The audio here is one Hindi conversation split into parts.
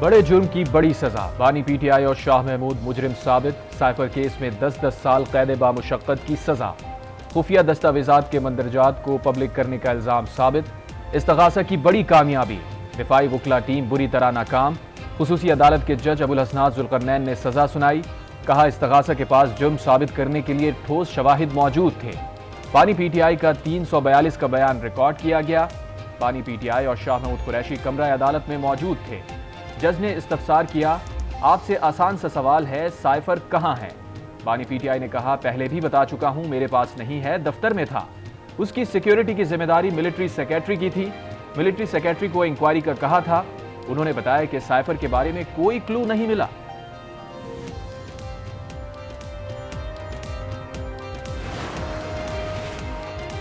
बड़े जुर्म की बड़ी सजा, बानी पीटीआई और शाह महमूद मुजरिम साबित। साइफर केस में 10-10 साल कैद बामुशक्कत की सजा। खुफिया दस्तावेजात के मंदरजात को पब्लिक करने का इल्जाम साबित। इस्तगासा की बड़ी कामयाबी, दिफाई वकला टीम बुरी तरह नाकाम। खुसूसी अदालत के जज अबुल हसनात जुल्करनैन ने सजा सुनाई। कहा, इस्तगासा के पास जुर्म साबित करने के लिए ठोस शवाहिद मौजूद थे। बानी पीटीआई का 342 का बयान रिकॉर्ड किया गया। बानी पीटीआई और शाह महमूद कुरैशी कमरा अदालत में मौजूद थे। जज ने इस्तफसार किया, आपसे आसान सा सवाल है, साइफर कहां है? बानी पीटीआई ने कहा, पहले भी बता चुका हूं, मेरे पास नहीं है, दफ्तर में था। उसकी सिक्योरिटी की जिम्मेदारी मिलिट्री सेक्रेटरी की थी। मिलिट्री सेक्रेटरी को इंक्वायरी का कहा था। उन्होंने बताया कि साइफर के बारे में कोई क्लू नहीं मिला।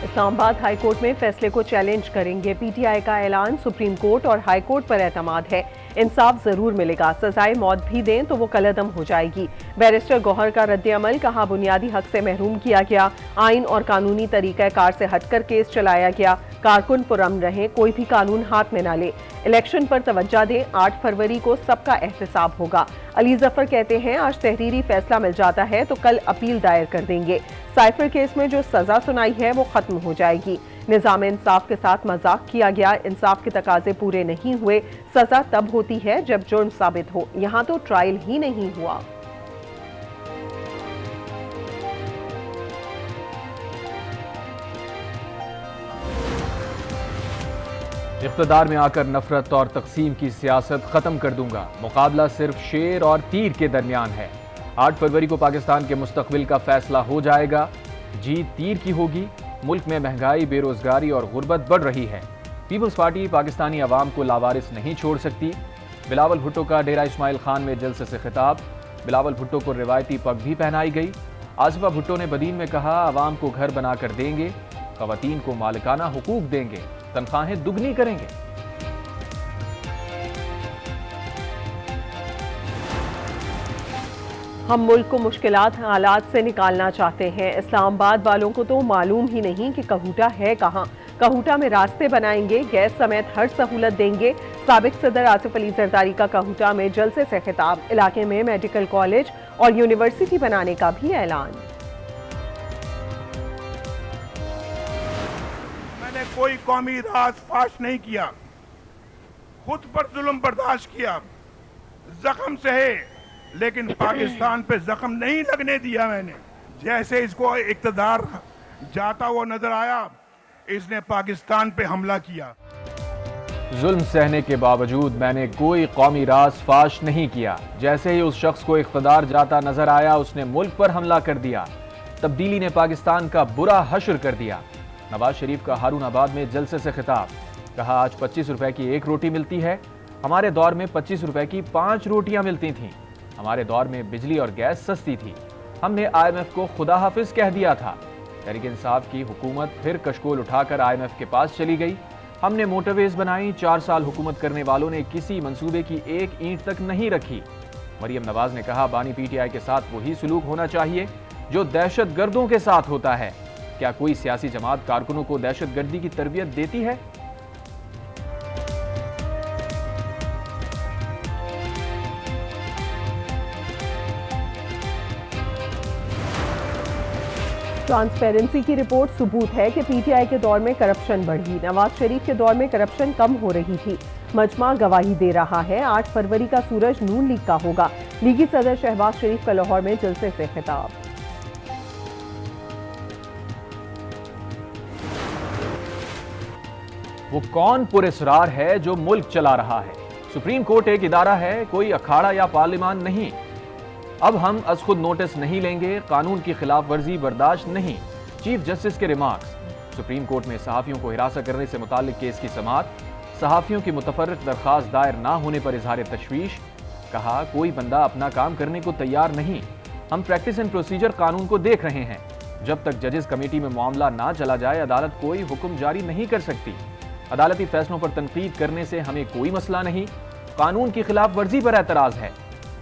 इस्लामाबाद हाई कोर्ट में फैसले को चैलेंज करेंगे। पीटीआई का ऐलान, सुप्रीम कोर्ट और हाई कोर्ट पर एतमाद है। इंसाफ जरूर मिलेगा, सजाए मौत भी दें तो वो कलअदम हो जाएगी। बैरिस्टर गौहर का रद्द-ए-अमल, कहा बुनियादी हक से महरूम किया गया। आइन और कानूनी तरीक़ाकार से हटकर केस चलाया गया। कारकुन पुरअमन रहे, कोई भी कानून हाथ में ना ले। इलेक्शन पर तवज्जो दें, 8 फरवरी को सबका एहतसाब होगा। अली जफर कहते हैं, आज तहरीरी फैसला मिल जाता है तो कल अपील दायर कर देंगे। साइफर केस में जो सजा सुनाई है वो खत्म हो जाएगी। निज़ाम इंसाफ के साथ मजाक किया गया, इंसाफ के तकाजे पूरे नहीं हुए। सजा तब होती है जब जुर्म साबित हो। यहाँ तो ट्रायल ही नहीं हुआ। इख्तिदार में आकर नफरत और तकसीम की सियासत खत्म कर दूंगा। मुकाबला सिर्फ शेर और तीर के दरमियान है। 8 फरवरी को पाकिस्तान के मुस्तकबिल का फैसला हो जाएगा। जीत तीर की होगी। मुल्क में महंगाई, बेरोजगारी और गुर्बत बढ़ रही है। पीपल्स पार्टी पाकिस्तानी अवाम को लावारिस नहीं छोड़ सकती। बिलावल भुट्टो का डेरा इस्माइल खान में जलसे से खिताब। बिलावल भुट्टो को रिवायती पग भी पहनाई गई। आसिफा भुट्टो ने बदीन में कहा, अवाम को घर बनाकर देंगे, खवातीन को मालिकाना हुकूक देंगे, तनख्वाहें दुगनी करेंगे। हम मुल्क को मुश्किलात हालात से निकालना चाहते हैं। इस्लामाबाद वालों को तो मालूम ही नहीं कि कहूटा है कहाँ। कहूटा में रास्ते बनाएंगे, गैस समेत हर सहूलत देंगे। साबिक सदर आसिफ अली जरदारी का कहूटा में जलसे से खिताब। इलाके में मेडिकल कॉलेज और यूनिवर्सिटी बनाने का भी ऐलान। मैंने कोई कौमी राज फाश नहीं किया, खुद पर जुल्म बर्दाश्त किया, जख्म सहे, लेकिन पाकिस्तान पे जख्म नहीं लगने दिया मैंने। जैसे इसको इक्तदार जाता हुआ नजर आया, इसने पाकिस्तान पे हमला किया। जुल्म सहने के बावजूद मैंने कोई कौमी राज फाश नहीं किया। जैसे ही उस शख्स को इख्तदार जाता नजर आया, उसने मुल्क पर हमला कर दिया। तब्दीली ने पाकिस्तान का बुरा हश्र कर दिया। नवाज शरीफ का हारूनाबाद में जलसे से खिताब। कहा, आज 25 रुपए की 1 रोटी मिलती है, हमारे दौर में 25 रुपए की 5 रोटियां मिलती थीं। हमारे दौर में बिजली और गैस सस्ती थी। हमने IMF को खुदा हाफिज कह दिया था। तहरीक इंसाफ की हुकूमत फिर कशकोल उठाकर IMF के पास चली गई। हमने मोटरवेज बनाई। 4 साल हुकूमत करने वालों ने किसी मंसूबे की एक ईंट तक नहीं रखी। मरियम नवाज ने कहा, बानी पीटीआई के साथ वही सुलूक होना चाहिए जो दहशत गर्दों के साथ होता है। क्या कोई सियासी जमात कारकुनों को दहशत गर्दी की तरबियत देती है? ट्रांसपेरेंसी की रिपोर्ट सबूत है कि पीटीआई के दौर में करप्शन बढ़ी। नवाज शरीफ के दौर में करप्शन कम हो रही थी। मजमा गवाही दे रहा है। 8 फरवरी का सूरज नून लीग का होगा। लीगी सदर शहबाज शरीफ का लाहौर में जलसे से खिताब। वो कौन पुरस्कार है जो मुल्क चला रहा है? सुप्रीम कोर्ट एक इदारा है, कोई अखाड़ा या पार्लियामान नहीं। अब हम अज खुद नोटिस नहीं लेंगे, कानून की खिलाफ वर्जी बर्दाश्त नहीं। चीफ जस्टिस के रिमार्क्स। सुप्रीम कोर्ट में सहाफियों को हिरासत करने से मुताल्लिक केस की समाअत। सहाफियों की मुतफर्रिक दरखास्त दायर ना होने पर इजहार तशवीश। कहा, कोई बंदा अपना काम करने को तैयार नहीं। हम प्रैक्टिस एंड प्रोसीजर कानून को देख रहे हैं। जब तक जजेस कमेटी में मामला ना चला जाए, अदालत कोई हुक्म जारी नहीं कर सकती। अदालती फैसलों पर तनकीद करने से हमें कोई मसला नहीं। कानून की खिलाफ वर्जी पर एतराज है।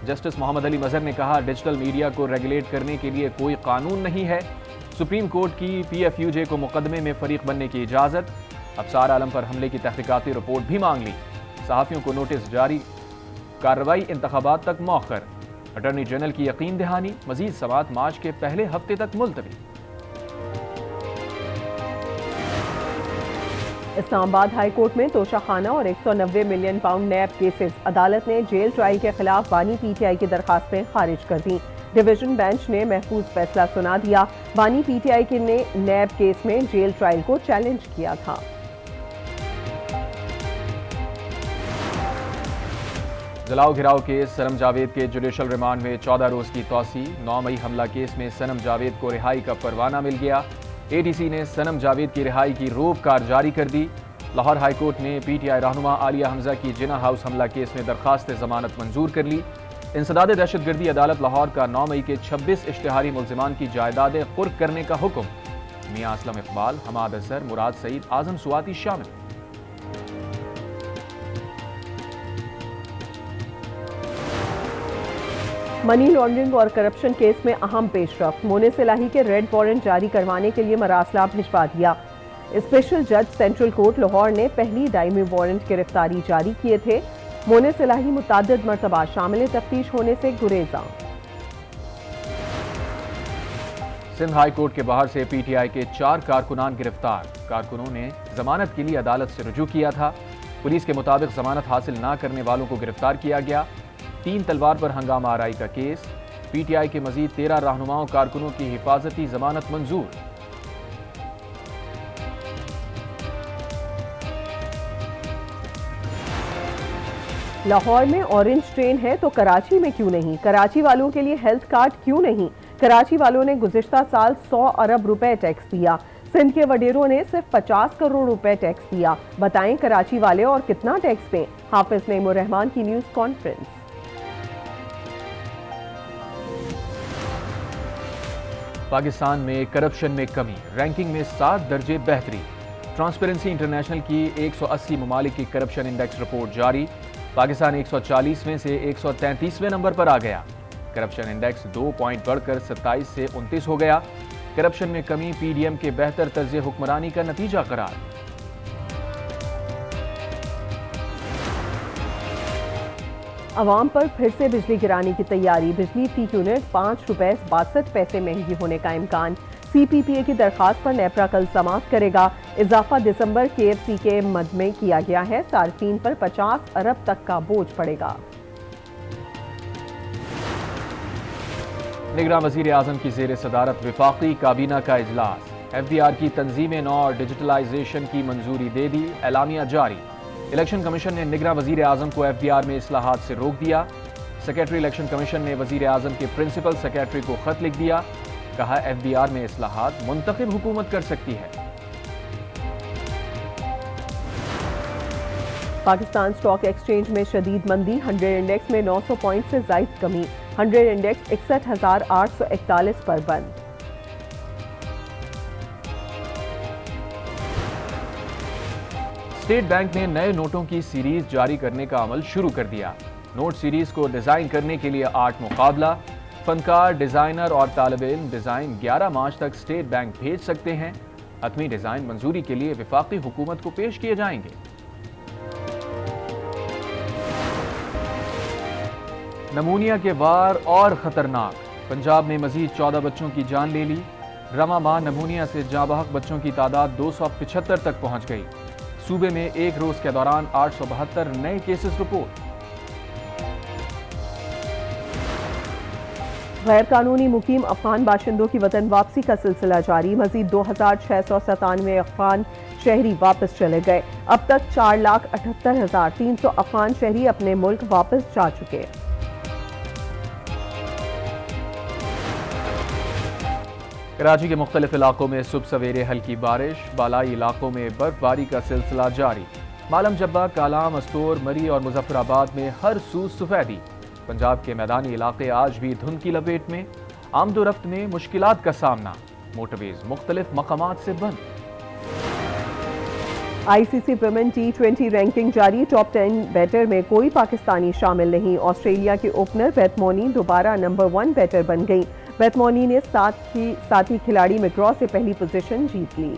जस्टिस मोहम्मद अली मजहर ने कहा, डिजिटल मीडिया को रेगुलेट करने के लिए कोई कानून नहीं है। सुप्रीम कोर्ट की PFUJ को मुकदमे में फरीक बनने की इजाजत। अफसार आलम पर हमले की तहकीकाती रिपोर्ट भी मांग ली। सहाफियों को नोटिस जारी कार्रवाई इंतखाबात तक मौखर। अटॉर्नी जनरल की यकीन दहानी, मजीद समाअत मार्च के पहले हफ्ते तक मुलतवी। इस्लामाबाद हाई कोर्ट में तोशाखाना और 190 मिलियन पाउंड नैब केसेस। अदालत ने जेल ट्रायल के खिलाफ बानी पीटीआई की दरखास्तें खारिज कर दी। डिवीजन बेंच ने महफूज फैसला सुना दिया। बानी पीटीआई के ने नैब केस में जेल ट्रायल को चैलेंज किया था। जलाओ घिराव केस, सनम जावेद के जुडिशल रिमांड में 14 रोज की तौसी। 9 मई हमला केस में सनम जावेद को रिहाई का परवाना मिल गया। एडीसी ने सनम जावेद की रिहाई की रोक कार जारी कर दी। लाहौर हाई कोर्ट ने पीटीआई रहनुमा आलिया हमजा की जिना हाउस हमला केस में दरखास्त जमानत मंजूर कर ली। इंसदाद दहशतगर्दी अदालत लाहौर का 9 मई के 26 इश्तिहारी मुल्जिमान की जायदादें कुर्क करने का हुक्म। मियां असलम इकबाल, हमाद असर, मुराद सईद, आजम सुवाती शामिल। मनी लॉन्ड्रिंग और करप्शन केस में अहम पेशरफ्त। मोनिस इलाही के रेड वारंट जारी करवाने के लिए मरासला भिजवा दिया। स्पेशल जज सेंट्रल कोर्ट लाहौर ने पहली दायमी वारंट गिरफ्तारी जारी किए थे। मोनिस इलाही मुताद्दिद मरतबा शामिल तफ्तीश होने से गुरेजा। सिंध हाई कोर्ट के बाहर से पीटीआई के 4 कारकुनान गिरफ्तार। कारकुनों ने जमानत के लिए अदालत से रुजू किया था। पुलिस के मुताबिक जमानत हासिल न करने वालों को गिरफ्तार किया गया। 3 तलवार पर हंगामा आराई का केस। पीटीआई के मजीद 13 रहनुमाओं कारकुनों की हिफाजती जमानत मंजूर। लाहौर में ऑरेंज ट्रेन है तो कराची में क्यों नहीं? कराची वालों के लिए हेल्थ कार्ड क्यों नहीं? कराची वालों ने गुज़िश्ता साल 100 अरब रुपए टैक्स दिया। सिंध के वडेरों ने सिर्फ 50 करोड़ रुपए टैक्स दिया। बताएं कराची वाले और कितना टैक्स दें? हाफिज नईमुर रहमान की न्यूज़ कॉन्फ्रेंस। पाकिस्तान में करप्शन में कमी, रैंकिंग में 7 दर्जे बेहतरी। ट्रांसपेरेंसी इंटरनेशनल की 180 ममालिक की करप्शन इंडेक्स रिपोर्ट जारी। पाकिस्तान 140वें से 133वें नंबर पर आ गया। करप्शन इंडेक्स 2 पॉइंट बढ़कर 27 से 29 हो गया। करप्शन में कमी पीडीएम के बेहतर तर्ज हुक्मरानी का नतीजा करार। अवाम पर फिर से बिजली गिराने की तैयारी। बिजली फी यूनिट 5 रुपए 62 पैसे महंगी होने का इम्कान। सीपीपीए की दरखास्त पर नेपरा कल समाअत करेगा। इजाफा दिसंबर केएफसी के मद में किया गया है। सार्फिन पर 50 अरब तक का बोझ पड़ेगा। निगरान वजीर आजम की जेर सदारत विफाकी काबीना का इजलास। एफडीआर की तंजीमें नौ और डिजिटलाइजेशन की मंजूरी दे दी। एलामिया जारी। इलेक्शन कमीशन ने निगरान वजीर आजम को एफडीआर में इस्लाहात से रोक दिया। सेक्रेटरी इलेक्शन कमीशन ने वजीर आजम के प्रिंसिपल सेक्रेटरी को खत लिख दिया। कहा एफडीआर में इस्लाहात मुंतखब हुकूमत कर सकती है। पाकिस्तान स्टॉक एक्सचेंज में शदीद मंदी। 100 इंडेक्स में 900 पॉइंट से जायद कमी। 100 इंडेक्स 61,841 पर बंद। स्टेट बैंक ने नए नोटों की सीरीज जारी करने का अमल शुरू कर दिया। नोट सीरीज को डिजाइन करने के लिए आर्ट मुकाबला। फनकार, डिजाइनर और तालिब इल्म डिजाइन 11 मार्च तक स्टेट बैंक भेज सकते हैं। हतमी डिजाइन मंजूरी के लिए विफाकी हुकूमत को पेश किए जाएंगे। नमूनिया के वार और खतरनाक। पंजाब में मजीद 14 बच्चों की जान ले ली। रमा माह नमूनिया से जाँ बहक बच्चों की तादाद 275 तक पहुंच गई। सूबे में एक रोज के दौरान 872 नए केसेस रिपोर्ट। गैर कानूनी मुकीम अफगान बाशिंदों की वतन वापसी का सिलसिला जारी। मजीद 2697 अफगान शहरी वापस चले गए। अब तक 4,78,300 अफगान शहरी अपने मुल्क वापस जा चुके। कराची के मुख्तलिफ इलाकों में सुबह सवेरे हल्की बारिश। बालाई इलाकों में बर्फबारी का सिलसिला जारी। मालम जब्बा, कालाम, अस्तोर, मरी और मुजफ्फराबाद में हर सू सफेदी। पंजाब के मैदानी इलाके आज भी धुंध की लपेट में। आमदोरफ्त में मुश्किलात का सामना। मोटरवेज मुख्तलिफ मकामात से बंद। आईसीसी वुमेन T20 रैंकिंग जारी। टॉप 10 बैटर में कोई पाकिस्तानी शामिल नहीं। ऑस्ट्रेलिया की ओपनर बेथमोनी दोबारा नंबर 1 बैटर बन गई। बेथमोनी ने साथी खिलाड़ी मैक्रॉ से पहली पोजीशन जीत ली।